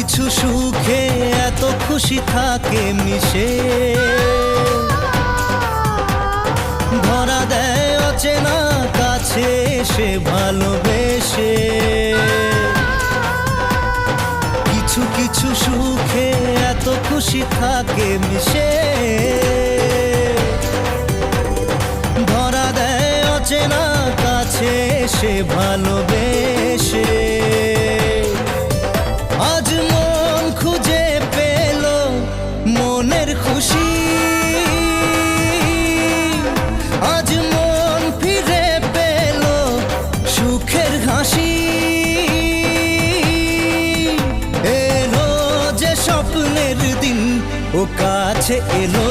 কিছু সুখে এত খুশি থাকে মিশে, ধরা দেয় অচেনা কাছে এসে ভালোবেসে। কিছু কিছু সুখে এত খুশি থাকে মিশে, ধরা দেয় অচেনা কাছে এসে ভালোবেসে। আজ মন খুঁজে পেল মনের খুশি, আজ মন ফিরে পেল সুখের হাসি। এলো যে স্বপ্নের দিন ও কাছে এলো,